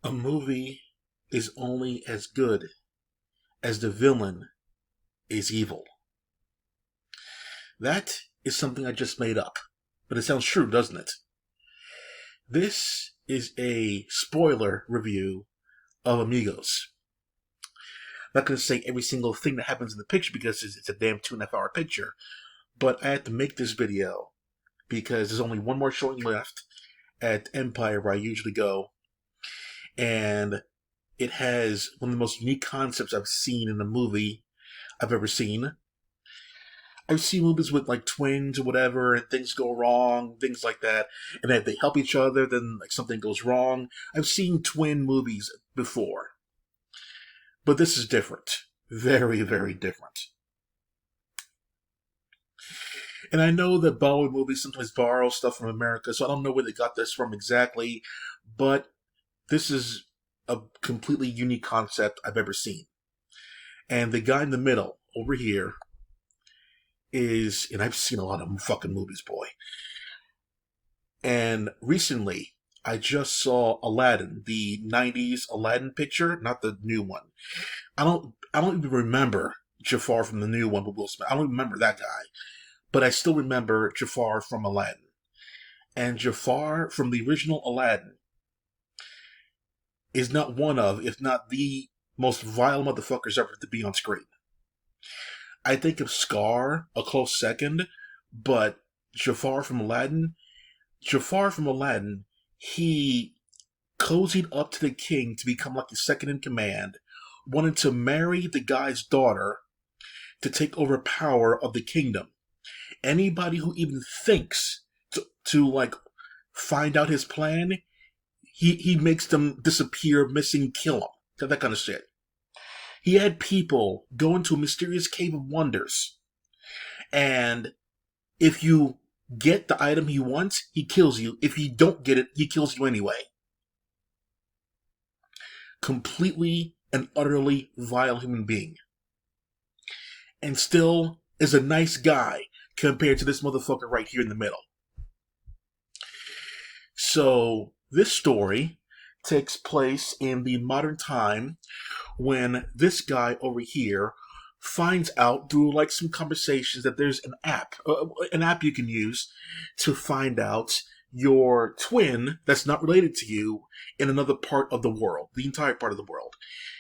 A movie is only as good as the villain is evil. That is something I just made up, but it sounds true, doesn't it? This is a spoiler review of Amigos. I'm not going to say every single thing that happens in the picture because it's a damn 2.5 hour picture, but I had to make this video because there's only one more showing left at Empire where I usually go, and it has one of the most unique concepts I've seen in a movie I've ever seen. I've seen movies with like twins or whatever, and things go wrong, things like that, and if they help each other, then like something goes wrong. I've seen twin movies before, but this is different, very, very different. And I know that Bollywood movies sometimes borrow stuff from America, so I don't know where they got this from exactly, but this is a completely unique concept I've ever seen. And the guy in the middle over here is, and I've seen a lot of fucking movies, boy. And recently, I just saw Aladdin, the '90s Aladdin picture, not the new one. I don't even remember Jafar from the new one with Will Smith. I don't remember that guy, but I still remember Jafar from Aladdin. And Jafar from the original Aladdin is not one of, if not the most vile motherfuckers ever to be on screen. I think of Scar a close second, but Jafar from Aladdin, he cozied up to the king to become like the second in command, wanted to marry the guy's daughter to take over power of the kingdom. Anybody who even thinks to like find out his plan, he makes them disappear, missing, kill them. That kind of shit. He had people go into a mysterious cave of wonders, and if you get the item he wants, he kills you. If you don't get it, he kills you anyway. Completely and utterly vile human being. And still is a nice guy compared to this motherfucker right here in the middle. So, this story takes place in the modern time when this guy over here finds out through like some conversations that there's an app you can use to find out your twin that's not related to you in another part of the world, the entire part of the world.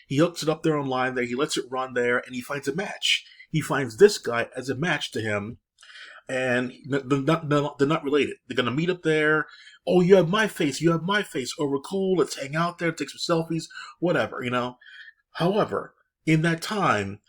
He hooks it up there online there, he lets it run there, and he finds a match. He finds this guy as a match to him, and they're not related. They're going to meet up there. Oh, you have my face. Oh, we're cool. Let's hang out there, take some selfies, whatever, you know. However, in that time,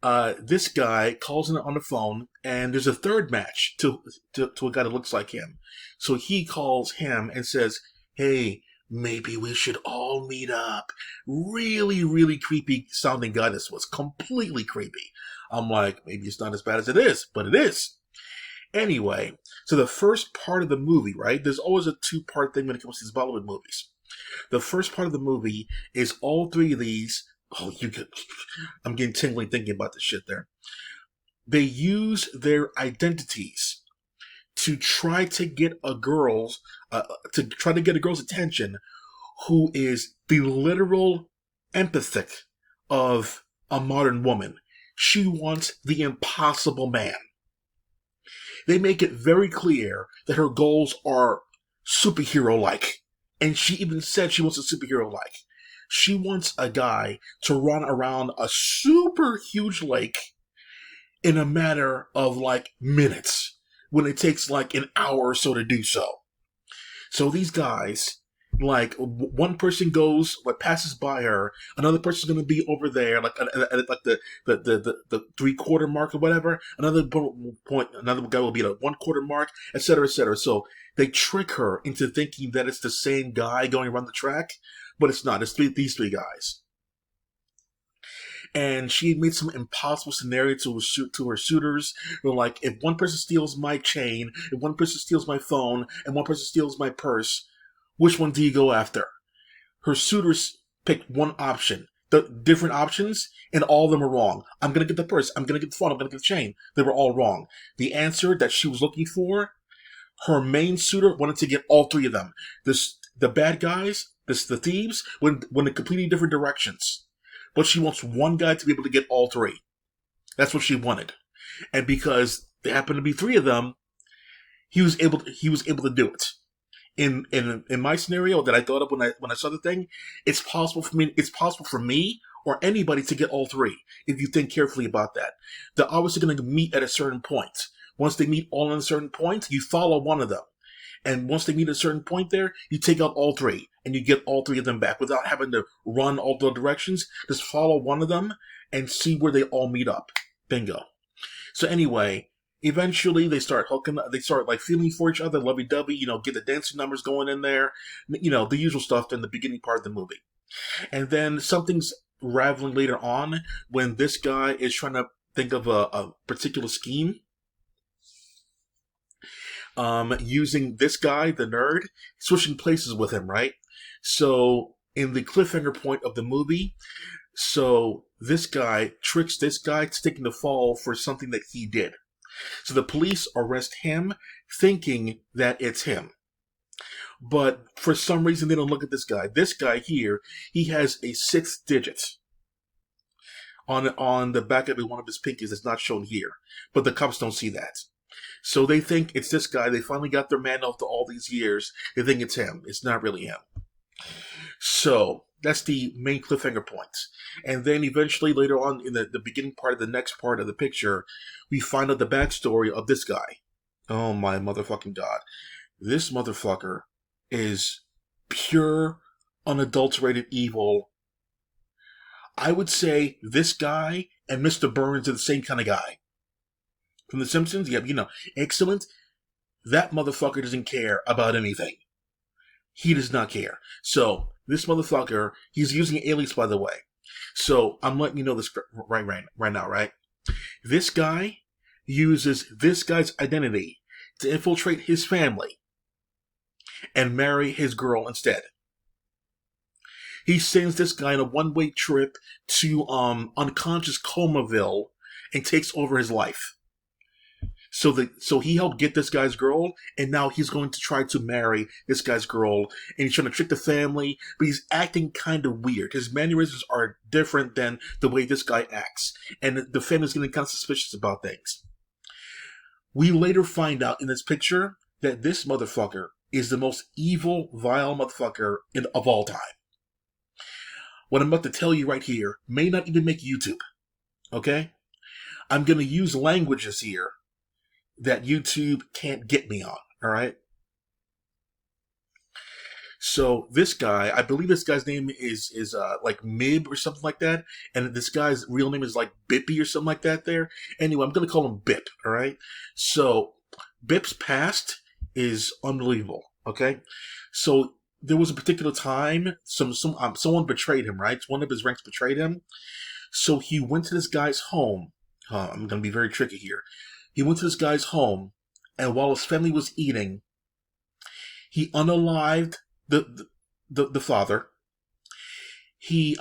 this guy calls in on the phone, and there's a third match to a guy that looks like him. So he calls him and says, hey, maybe we should all meet up. Really, really creepy sounding guy this was. Completely creepy. I'm like, maybe it's not as bad as it is, but it is. Anyway, so the first part of the movie, right? There's always a two-part thing when it comes to these Bollywood movies. The first part of the movie is all three of these. Oh, I'm getting tingling thinking about this shit there. They use their identities to try to get a girl's attention, who is the literal empathic of a modern woman. She wants the impossible man. They make it very clear that her goals are superhero-like. And she even said she wants a superhero-like. She wants a guy to run around a super huge lake in a matter of like minutes, when it takes like an hour or so to do so. So these guys, like one person goes, like passes by her, another person's gonna be over there, like at the 3/4 mark or whatever. Another point, another guy will be at a 1/4 mark, etc., etc. So they trick her into thinking that it's the same guy going around the track, but it's not. It's these three guys. And she made some impossible scenario to her suitors. They're like, if one person steals my chain, if one person steals my phone, and one person steals my purse, which one do you go after? Her suitors picked one option. The different options, and all of them were wrong. I'm going to get the purse. I'm going to get the phone. I'm going to get the chain. They were all wrong. The answer that she was looking for, her main suitor wanted to get all three of them. The bad guys The thieves went in completely different directions, but she wants one guy to be able to get all three. That's what she wanted, and because there happened to be three of them, he was able to do it. In my scenario that I thought of when I saw the thing, it's possible for me. It's possible for me or anybody to get all three if you think carefully about that. They're obviously going to meet at a certain point. Once they meet all at a certain point, you follow one of them. And once they meet at a certain point there, you take out all three, and you get all three of them back without having to run all the directions. Just follow one of them and see where they all meet up. Bingo. So anyway, eventually they start hooking, they start like feeling for each other, lovey-dovey, get the dancing numbers going in there, the usual stuff in the beginning part of the movie. And then something's raveling later on when this guy is trying to think of a particular scheme. Using this guy, the nerd, switching places with him, right? So, in the cliffhanger point of the movie, so this guy tricks this guy to taking the fall for something that he did. So the police arrest him, thinking that it's him. But for some reason, they don't look at this guy. This guy here, he has a 6th digit on the back of one of his pinkies. It's not shown here, but the cops don't see that. So they think it's this guy. They finally got their man after all these years. They think it's him. It's not really him. So that's the main cliffhanger point. And then eventually later on in the beginning part of the next part of the picture, we find out the backstory of this guy. Oh my motherfucking God. This motherfucker is pure, unadulterated evil. I would say this guy and Mr. Burns are the same kind of guy. From The Simpsons, yeah, excellent. That motherfucker doesn't care about anything. He does not care. So, this motherfucker, he's using alias, by the way. So, I'm letting you know this right now, right? This guy uses this guy's identity to infiltrate his family and marry his girl instead. He sends this guy on a one-way trip to unconscious Comaville and takes over his life. So he helped get this guy's girl, and now he's going to try to marry this guy's girl, and he's trying to trick the family, but he's acting kind of weird. His mannerisms are different than the way this guy acts, and the family's getting kind of suspicious about things. We later find out in this picture that this motherfucker is the most evil, vile motherfucker of all time. What I'm about to tell you right here may not even make YouTube, okay? I'm going to use languages here that YouTube can't get me on, alright? So, this guy, I believe this guy's name is like Mib or something like that, and this guy's real name is like Bippy or something like that there. Anyway, I'm going to call him Bip, alright? So, Bip's past is unbelievable, okay? So, there was a particular time, someone betrayed him, right? One of his ranks betrayed him. So, he went to this guy's home. I'm going to be very tricky here. He went to this guy's home, and while his family was eating, he unalived the father. He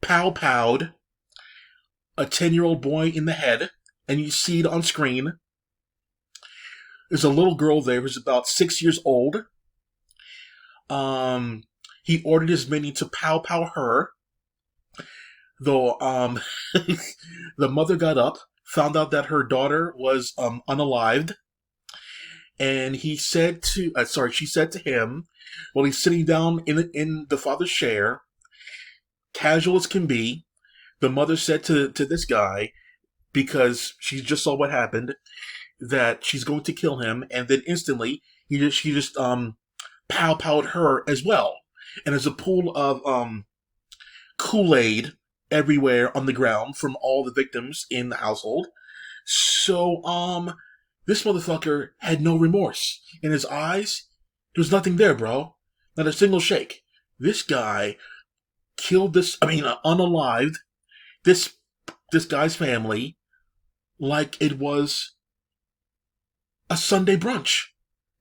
pow-powed a 10-year-old boy in the head, and you see it on screen. There's a little girl there who's about 6 years old. He ordered his minion to pow-pow her, though the mother got up, found out that her daughter was unalived, and she said to him, while he's sitting down in the father's chair, casual as can be, the mother said to this guy, because she just saw what happened, that she's going to kill him, and then instantly she just pow-powed her as well, and there's a pool of Kool-Aid everywhere on the ground from all the victims in the household. So, this motherfucker had no remorse. In his eyes, there was nothing there, bro. Not a single shake. This guy killed unalived this guy's family like it was a Sunday brunch.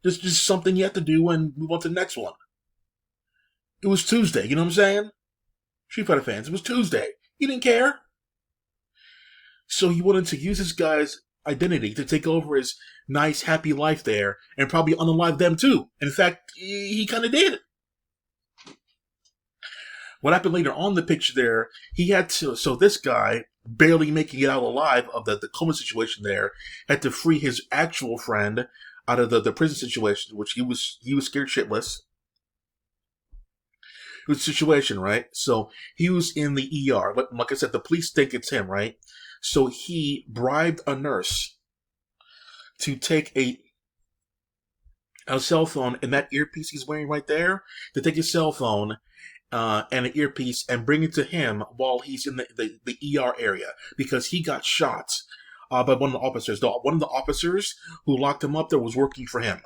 This is just something you have to do and move on to the next one. It was Tuesday, you know what I'm saying? Street Fighter fans, it was Tuesday. He didn't care. So he wanted to use this guy's identity to take over his nice, happy life there and probably unalive them too. In fact, he kind of did. What happened later on in the picture there, he had to, so this guy, barely making it out alive of the coma situation there, had to free his actual friend out of the prison situation, which he was scared shitless. It was a situation, right? So he was in the ER. Like I said, the police think it's him, right? So he bribed a nurse to take a cell phone and that earpiece he's wearing right there, to take his cell phone and an earpiece and bring it to him while he's in the ER area, because he got shot by one of the officers. One of the officers who locked him up there was working for him.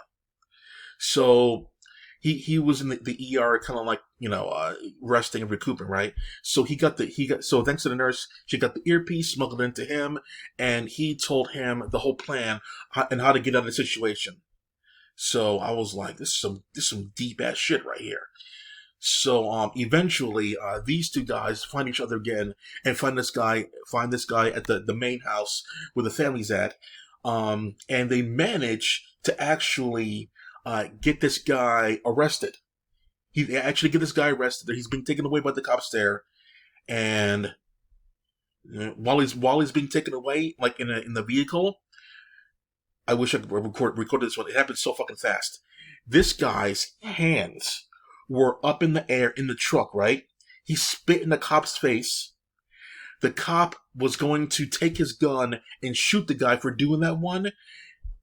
So he was in the ER, kind of like, resting and recouping, right? So so thanks to the nurse, she got the earpiece smuggled into him, and he told him the whole plan and how to get out of the situation. So I was like, this is some deep ass shit right here. So eventually these two guys find each other again and find this guy at the main house where the family's at, and they manage to actually get this guy arrested. They actually get this guy arrested. He's being taken away by the cops there, and while he's being taken away, like in the vehicle, I wish I could record this one. It happened so fucking fast. This guy's hands were up in the air in the truck, right? He spit in the cop's face. The cop was going to take his gun and shoot the guy for doing that one.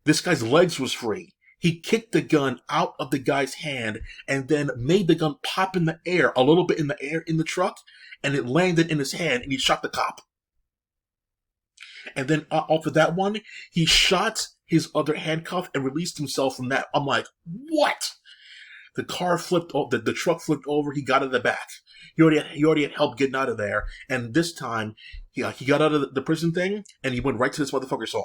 This guy's legs was free. He kicked the gun out of the guy's hand and then made the gun pop in the air, a little bit in the air in the truck, and it landed in his hand, and he shot the cop. And then off of that one, he shot his other handcuff and released himself from that. I'm like, what? The car flipped, the truck flipped over, he got in the back. He already had help getting out of there, and this time, he got out of the prison thing, and he went right to this motherfucker's home.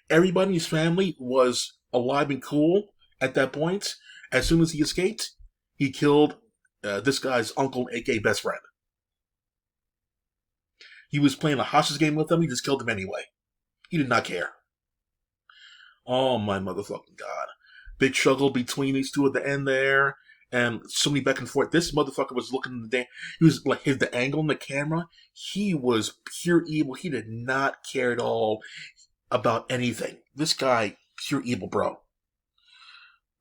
Everybody in his family was alive and cool at that point. As soon as he escaped, he killed this guy's uncle, aka best friend. He was playing a hostage game with him, he just killed him anyway. He did not care. Oh my motherfucking god. Big struggle between these two at the end there, and so many back and forth. This motherfucker was looking at he was like, the angle in the camera, he was pure evil. He did not care at all about anything. This guy, pure evil, bro.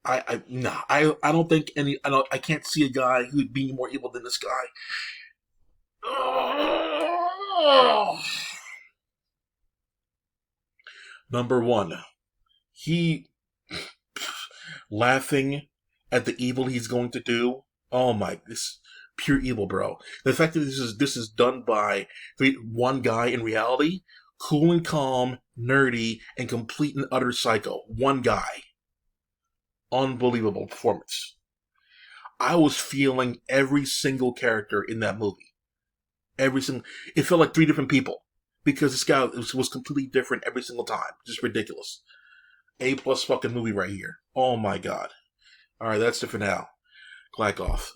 I don't think I can't see a guy who'd be more evil than this guy. Number one, he laughing at the evil he's going to do. Oh my, this pure evil, bro. The fact that this is done by one guy in reality, cool and calm, nerdy, and complete and utter psycho. One guy. Unbelievable performance. I was feeling every single character in that movie. It felt like three different people, because this guy was completely different every single time. Just ridiculous. A+ fucking movie right here. Oh my god. Alright, that's it for now. Clack off.